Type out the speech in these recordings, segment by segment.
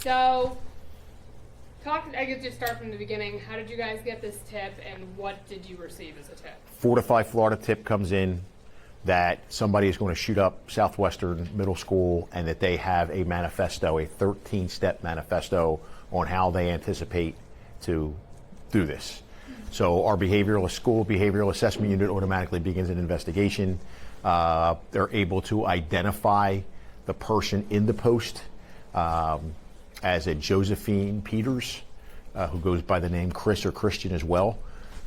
So, I could just start from the beginning. How did you guys get this tip, and what did you receive as a tip? Fortified Florida tip comes in that somebody is going to shoot up Southwestern Middle School, and that they have a manifesto, a 13-step manifesto on how they anticipate to do this. So our school behavioral assessment unit automatically begins an investigation. They're able to identify the person in the post as a Josephine Peters, who goes by the name Chris or Christian as well.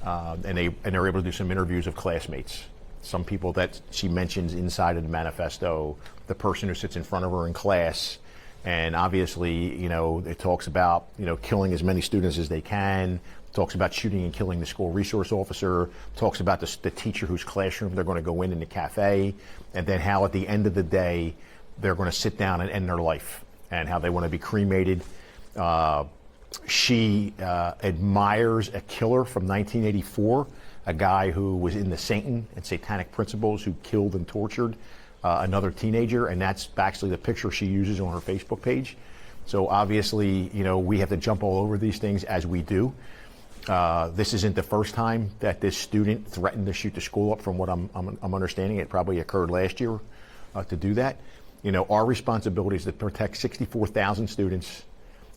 And they're able to do some interviews of classmates. Some people that she mentions inside of the manifesto, the person who sits in front of her in class. And obviously, it talks about, killing as many students as they can, talks about shooting and killing the school resource officer, talks about the teacher whose classroom they're going to go in the cafe, and then how at the end of the day, they're going to sit down and end their life, and how they want to be cremated. She admires a killer from 1984, a guy who was in the Satan and Satanic Principles, who killed and tortured another teenager, and that's actually the picture she uses on her Facebook page. So obviously, we have to jump all over these things as we do. This isn't the first time that this student threatened to shoot the school up. From what I'm understanding, it probably occurred last year to do that. Our responsibility is to protect 64,000 students,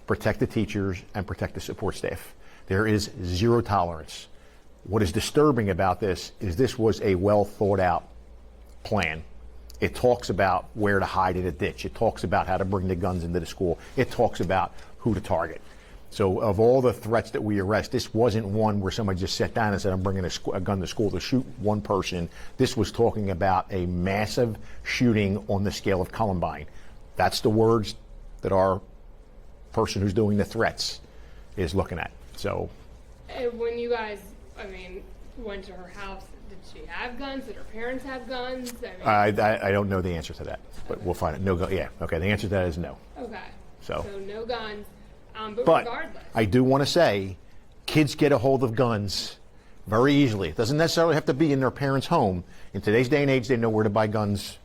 protect the teachers, and protect the support staff. There is zero tolerance. What is disturbing about this is this was a well thought out plan. It talks about where to hide in a ditch. It talks about how to bring the guns into the school. It talks about who to target. So of all the threats that we arrest, this wasn't one where somebody just sat down and said, I'm bringing a gun to school to shoot one person. This was talking about a massive shooting on the scale of Columbine. That's the words that our person who's doing the threats is looking at. So when you guys, went to her house, did she have guns? Did her parents have guns? I don't know the answer to that, but okay. We'll find it. No gun. Yeah. Okay. The answer to that is no. Okay. So no guns. But regardless, I do want to say, kids get a hold of guns very easily. It doesn't necessarily have to be in their parents' home. In today's day and age, they know where to buy guns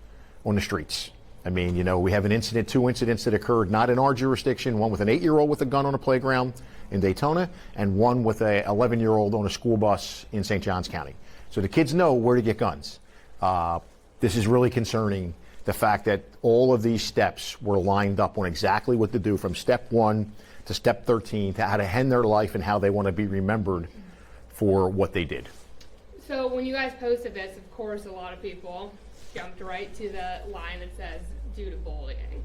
on the streets. We have two incidents that occurred not in our jurisdiction, one with an 8-year-old with a gun on a playground in Daytona, and one with a 11-year-old on a school bus in St. Johns County. So the kids know where to get guns. This is really concerning, the fact that all of these steps were lined up on exactly what to do from step 1 to step 13, to how to end their life and how they want to be remembered for what they did. So when you guys posted this, of course, a lot of people jumped right to the line that says, due to bullying.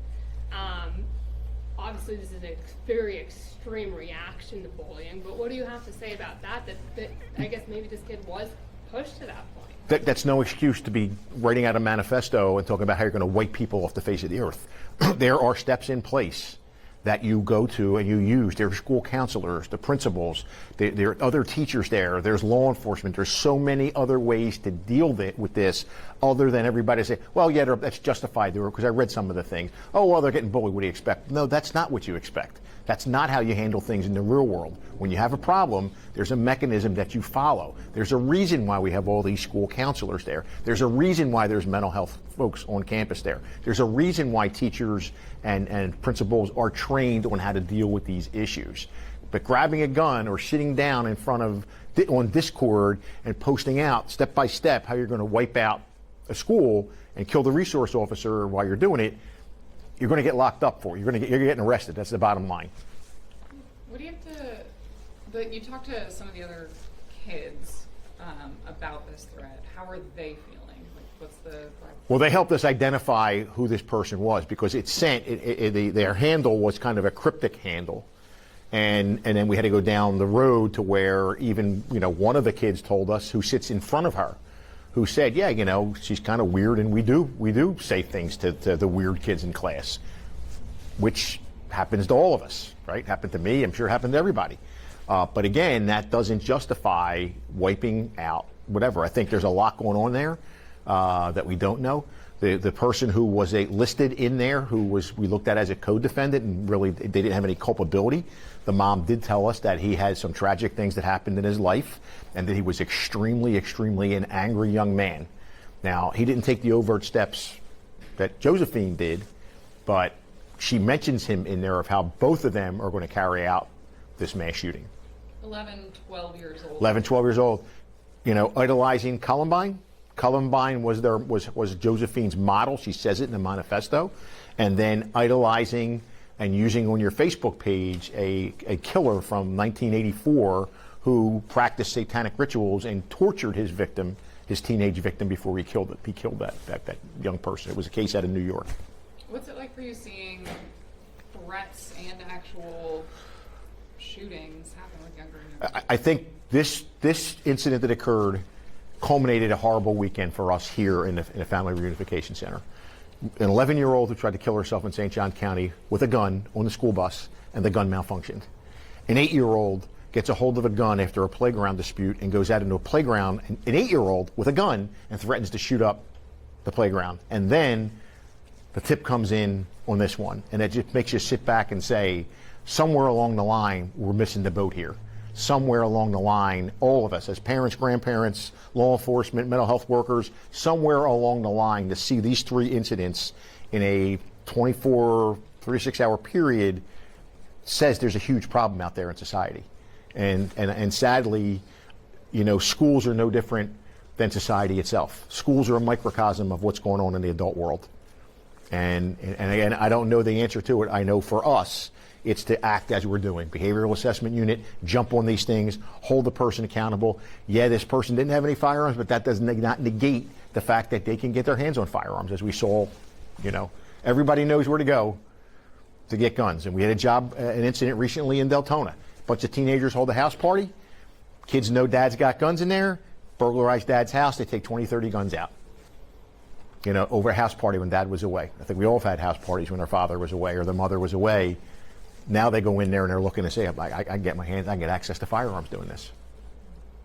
Obviously, this is a very extreme reaction to bullying, but what do you have to say about that I guess maybe this kid was pushed to that point? That's no excuse to be writing out a manifesto and talking about how you're going to wipe people off the face of the earth. There are steps in place that you go to and you use. There are school counselors, the principals, there are other teachers there, there's law enforcement. There's so many other ways to deal with this other than everybody say, well, yeah, that's justified, because I read some of the things. Oh, well, they're getting bullied. What do you expect? No, that's not what you expect. That's not how you handle things in the real world. When you have a problem, there's a mechanism that you follow. There's a reason why we have all these school counselors there. There's a reason why there's mental health folks on campus there. There's a reason why teachers and principals are trained on how to deal with these issues. But grabbing a gun or sitting down in front of on Discord and posting out step by step how you're going to wipe out a school and kill the resource officer while you're doing it, you're going to get locked up for it. You're getting arrested. That's the bottom line. What do you have to? But you talked to some of the other kids about this threat. How are they feeling? Like, what's the? Well, they helped us identify who this person was, because it sent their handle was kind of a cryptic handle, and then we had to go down the road to where even one of the kids told us, who sits in front of her, who said, yeah, she's kind of weird, and we do say things to the weird kids in class, which happens to all of us, right? Happened to me. I'm sure it happened to everybody. But again, that doesn't justify wiping out whatever. I think there's a lot going on there that we don't know. The person who was listed in there, we looked at as a co-defendant, and really they didn't have any culpability. The mom did tell us that he had some tragic things that happened in his life, and that he was extremely, extremely an angry young man. Now, he didn't take the overt steps that Josephine did, but she mentions him in there of how both of them are going to carry out this mass shooting. 11, 12 years old. 11, 12 years old, idolizing Columbine. Columbine was Josephine's model. She says it in the manifesto. And then idolizing and using on your Facebook page a killer from 1984 who practiced satanic rituals and tortured his victim, his teenage victim, before he killed that young person. It was a case out of New York. What's it like for you seeing threats and actual shootings happen with younger? I think this incident that occurred culminated a horrible weekend for us here in the Family Reunification Center. An 11-year-old who tried to kill herself in St. John County with a gun on the school bus, and the gun malfunctioned. An 8-year-old gets a hold of a gun after a playground dispute and goes out into a playground, an 8-year-old with a gun, and threatens to shoot up the playground. And then the tip comes in on this one, and it just makes you sit back and say, somewhere along the line, we're missing the boat here. Somewhere along the line, all of us, as parents, grandparents, law enforcement, mental health workers, somewhere along the line, to see these 3 incidents in a 36-hour period says there's a huge problem out there in society. And sadly, schools are no different than society itself. Schools are a microcosm of what's going on in the adult world. And again, I don't know the answer to it. I know for us, it's to act as we're doing. Behavioral assessment unit, jump on these things, hold the person accountable. Yeah, this person didn't have any firearms, but that does not negate the fact that they can get their hands on firearms. As we saw, everybody knows where to go to get guns. And we had an incident recently in Deltona. A bunch of teenagers hold a house party. Kids know dad's got guns in there. Burglarize dad's house. They take 20, 30 guns out. Over a house party when dad was away. I think we all have had house parties when our father was away or the mother was away. Now they go in there and they're looking to say, I can get my hands, I can get access to firearms doing this.